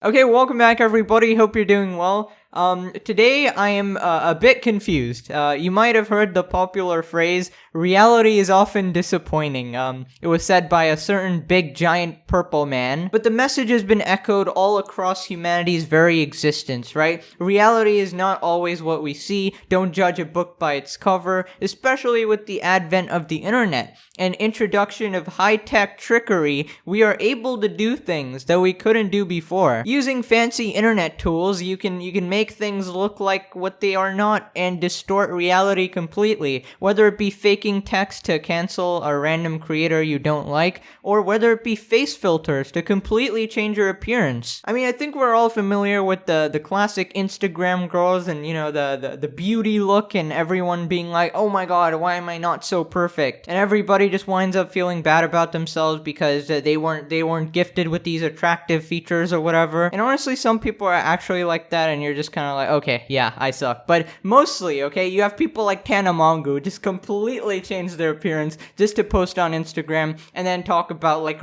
Okay, welcome back everybody. Hope you're doing well. Today I am a bit confused. You might have heard the popular phrase, reality is often disappointing. It was said by a certain big giant purple man, but the message has been echoed all across humanity's very existence, right? Reality is not always what we see. Don't judge a book by its cover, especially with the advent of the internet and introduction of high-tech trickery. We are able to do things that we couldn't do before. Using fancy internet tools, you can make things look like what they are not and distort reality completely, whether it be faking text to cancel a random creator you don't like, or whether it be face filters to completely change your appearance. I mean, I think we're all familiar with the classic Instagram girls and, you know, the beauty look and everyone being like, oh my god, why am I not so perfect? And everybody just winds up feeling bad about themselves because they weren't gifted with these attractive features or whatever. And honestly, some people are actually like that, and you're just kind of like, okay, yeah, I suck. But mostly, okay, you have people like Tana Mongo just completely change their appearance just to post on Instagram and then talk about like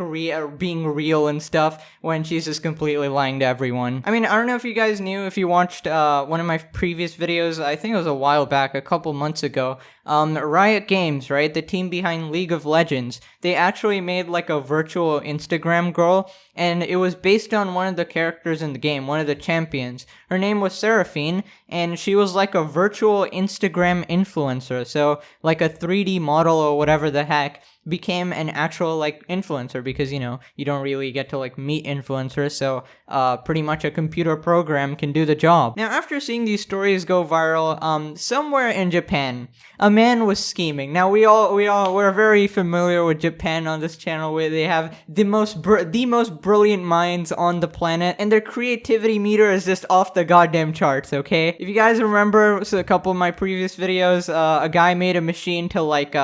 being real and stuff when she's just completely lying to everyone. I mean, I don't know if you guys knew, if you watched one of my previous videos, I think it was a while back, a couple months ago, Riot Games, right, the team behind League of Legends, they actually made like a virtual Instagram girl, and it was based on one of the characters in the game, one of the champions. Her name was Seraphine, and she was like a virtual Instagram influencer, so like a 3D model or whatever the heck, became an actual like influencer because, you know, you don't really get to like meet influencers, so pretty much a computer program can do the job. Now, after seeing these stories go viral, somewhere in Japan, a man was scheming. Now, we're very familiar with Japan on this channel, where they have the most brilliant minds on the planet, and their creativity meter is just off the goddamn charts, okay? If you guys remember, so a couple of my previous videos, a guy made a machine to like,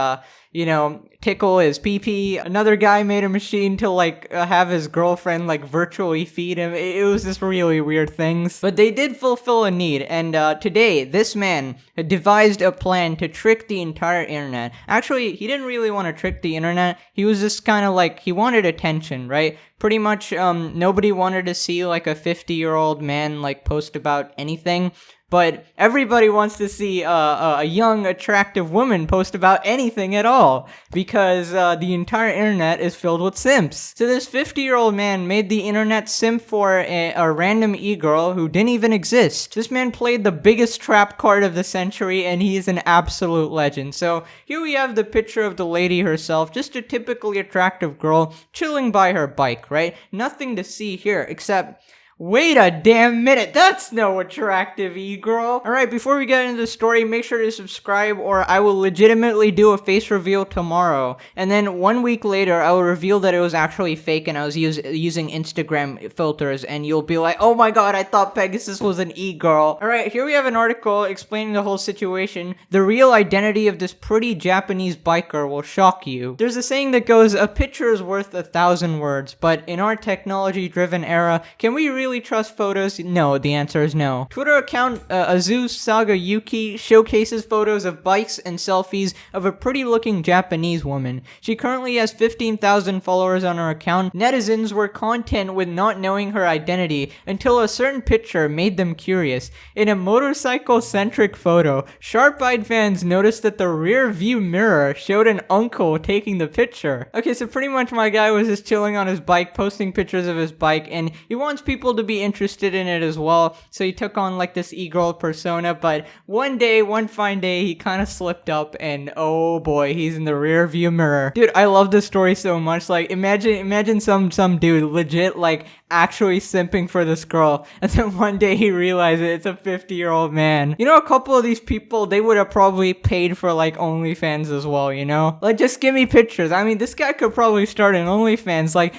you know, tickle his pee-pee. Another guy made a machine to like have his girlfriend like virtually feed him. It was just really weird things. But they did fulfill a need, and today this man had devised a plan to trick the entire internet. Actually, he didn't really want to trick the internet. He was just kind of like, he wanted attention, right? Pretty much nobody wanted to see like a 50-year-old man like post about anything. But everybody wants to see a young, attractive woman post about anything at all, because the entire internet is filled with simps. So this 50-year-old man made the internet simp for a random e-girl who didn't even exist. This man played the biggest trap card of the century, and he is an absolute legend. So here we have the picture of the lady herself, just a typically attractive girl chilling by her bike, right? Nothing to see here except... wait a damn minute, that's no attractive e-girl. Alright, before we get into the story, make sure to subscribe or I will legitimately do a face reveal tomorrow. And then 1 week later, I will reveal that it was actually fake and I was using Instagram filters, and you'll be like, oh my god, I thought Pegasus was an e-girl. Alright, here we have an article explaining the whole situation. The real identity of this pretty Japanese biker will shock you. There's a saying that goes, a picture is worth 1,000 words, but in our technology-driven era, can we really trust photos? No, the answer is no. Twitter account Azu Saga Yuki showcases photos of bikes and selfies of a pretty looking Japanese woman. She currently has 15,000 followers on her account. Netizens were content with not knowing her identity until a certain picture made them curious. In a motorcycle-centric photo, sharp-eyed fans noticed that the rear view mirror showed an uncle taking the picture. Okay, so pretty much my guy was just chilling on his bike, posting pictures of his bike, and he wants people to be interested in it as well, so he took on like this e-girl persona. But one fine day, he kind of slipped up, and oh boy, he's in the rear view mirror. Dude, I love this story so much. Like, imagine some dude legit like actually simping for this girl, and then one day he realizes it's a 50-year-old man. You know, a couple of these people, they would have probably paid for like OnlyFans as well, you know? Like, just give me pictures. I mean, this guy could probably start an OnlyFans. Like,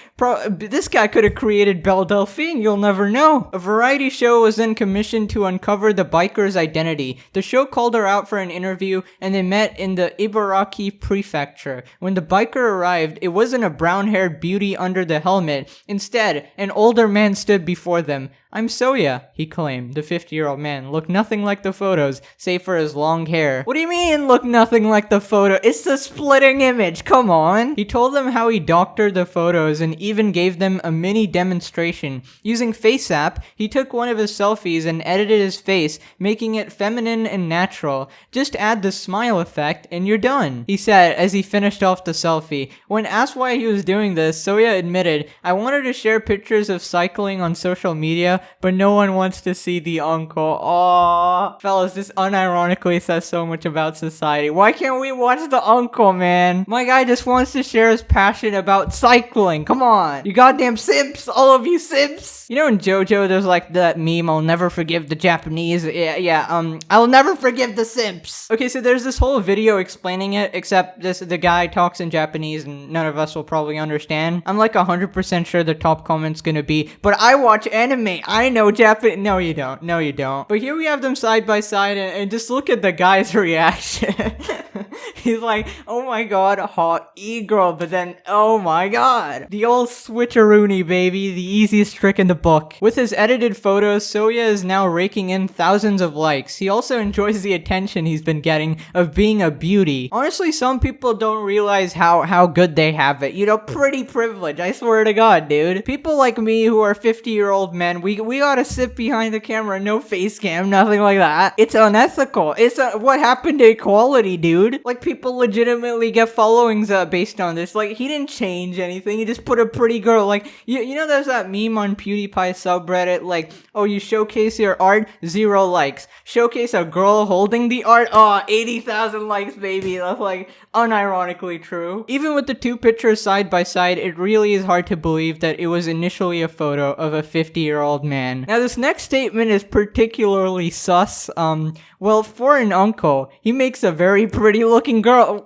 this guy could have created Belle Delphine, you'll never know. A variety show was then commissioned to uncover the biker's identity. The show called her out for an interview, and they met in the Ibaraki prefecture. When the biker arrived, it wasn't a brown-haired beauty under the helmet. Instead, an older man stood before them. "I'm Soya," he claimed. The 50-year-old man looked nothing like the photos, save for his long hair. What do you mean, look nothing like the photo? It's the splitting image, come on! He told them how he doctored the photos and even gave them a mini demonstration. Using FaceApp, he took one of his selfies and edited his face, making it feminine and natural. "Just add the smile effect and you're done," he said as he finished off the selfie. When asked why he was doing this, Soya admitted, "I wanted to share pictures of cycling on social media, but no one wants to see the uncle." Aww. Fellas, this unironically says so much about society. Why can't we watch the uncle, man? My guy just wants to share his passion about cycling. Come on. You goddamn simps. All of you simps. You know in JoJo there's like that meme, "I'll never forgive the Japanese." I'll never forgive the simps. Okay, so there's this whole video explaining it, except the guy talks in Japanese and none of us will probably understand. I'm like 100% sure the top comment's gonna be, "But I watch anime. I know Japanese." No, you don't. No, you don't. But here we have them side by side, and just look at the guy's reaction. He's like, "Oh my god, hot e-girl," but then, "Oh my god." The old switcheroo, baby, the easiest trick in the book. With his edited photos, Soya is now raking in thousands of likes. He also enjoys the attention he's been getting of being a beauty. Honestly, some people don't realize how good they have it. You know, pretty privilege, I swear to god, dude. People like me who are 50-year-old men, we gotta sit behind the camera, no face cam, nothing like that. It's unethical. What happened to equality, dude? Like, people legitimately get followings based on this. Like, he didn't change anything, he just put a pretty girl. Like, you know there's that meme on PewDiePie subreddit, like, "Oh, you showcase your art, 0 likes. Showcase a girl holding the art, 80,000 likes, baby." That's like unironically true. Even with the two pictures side by side, it really is hard to believe that it was initially a photo of a 50-year-old man. Now, this next statement is particularly sus. Well, for an uncle, he makes a very pretty looking girl.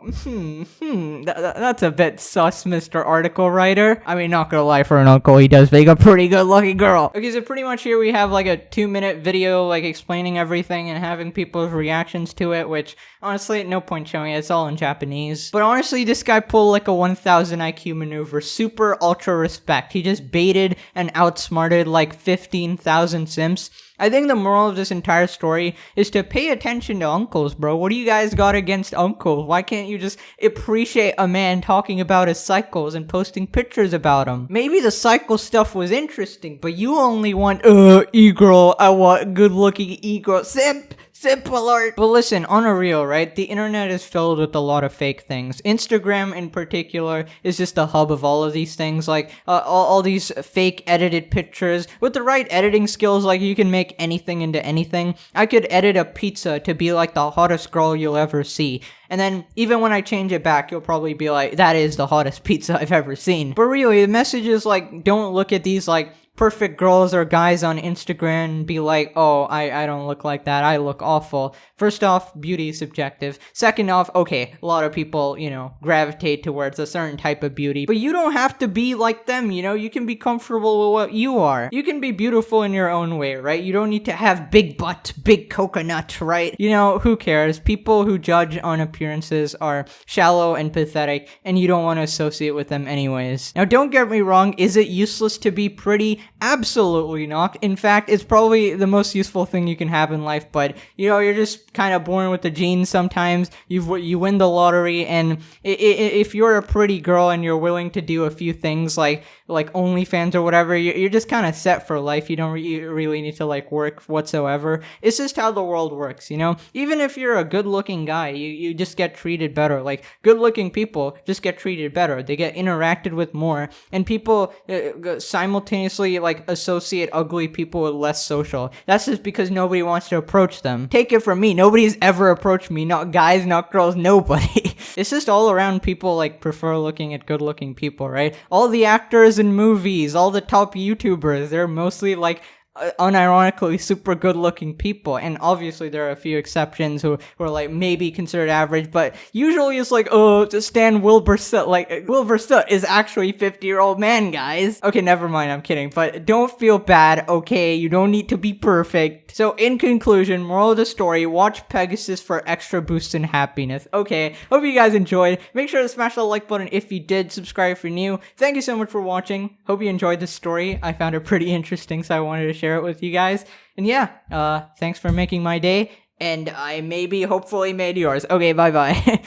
That's a bit sus, Mr. Article Writer. I mean, not gonna lie, for an uncle, he does make a pretty good looking girl. Okay, so pretty much here we have like a 2-minute video, like explaining everything and having people's reactions to it, which honestly, no point showing it, it's all in Japanese. But honestly, this guy pulled like a 1000 IQ maneuver, super ultra respect. He just baited and outsmarted like 15,000 simps. I think the moral of this entire story is to pay attention to uncles, bro. What do you guys got against uncles? Why can't you just appreciate a man talking about his cycles and posting pictures about them? Maybe the cycle stuff was interesting, but you only want, e-girl, I want good-looking e-girl. Simp alert! But listen, on a real, right? The internet is filled with a lot of fake things. Instagram, in particular, is just a hub of all of these things. Like, all these fake edited pictures. With the right editing skills, like, you can make anything into anything. I could edit a pizza to be like the hottest girl you'll ever see. And then, even when I change it back, you'll probably be like, "That is the hottest pizza I've ever seen." But really, the message is like, don't look at these, like, perfect girls or guys on Instagram and be like, "Oh, I don't look like that, I look awful." First off, beauty is subjective. Second off, okay, a lot of people, gravitate towards a certain type of beauty, but you don't have to be like them, you can be comfortable with what you are. You can be beautiful in your own way, right? You don't need to have big butt, big coconut, right? Who cares? People who judge on appearances are shallow and pathetic, and you don't want to associate with them anyways. Now, don't get me wrong, is it useless to be pretty? Absolutely not. In fact, it's probably the most useful thing you can have in life, but you're just kind of born with the genes sometimes. You win the lottery, and if you're a pretty girl and you're willing to do a few things like OnlyFans or whatever, you're just kind of set for life. You don't really need to work whatsoever. It's just how the world works, Even if you're a good-looking guy, you just get treated better. Like, good-looking people just get treated better. They get interacted with more, and people simultaneously associate ugly people with less social. That's just because nobody wants to approach them. Take it from me, nobody's ever approached me. Not guys, not girls, nobody. It's just all around people prefer looking at good looking people, right? All the actors in movies, all the top YouTubers, they're mostly unironically super good looking people. And obviously there are a few exceptions who are like maybe considered average, but usually it's like, oh, to Stan Wilbur Soot. Like, Wilbur Soot is actually a 50-year-old man, guys. Okay, never mind, I'm kidding. But don't feel bad, okay? You don't need to be perfect. So in conclusion, moral of the story, watch Pegasus for extra boost in happiness. Okay, hope you guys enjoyed. Make sure to smash the like button if you did. Subscribe if you're new. Thank you so much for watching. Hope you enjoyed this story. I found it pretty interesting, so I wanted to share it with you guys. And yeah, thanks for making my day. And I maybe hopefully made yours. Okay, bye-bye.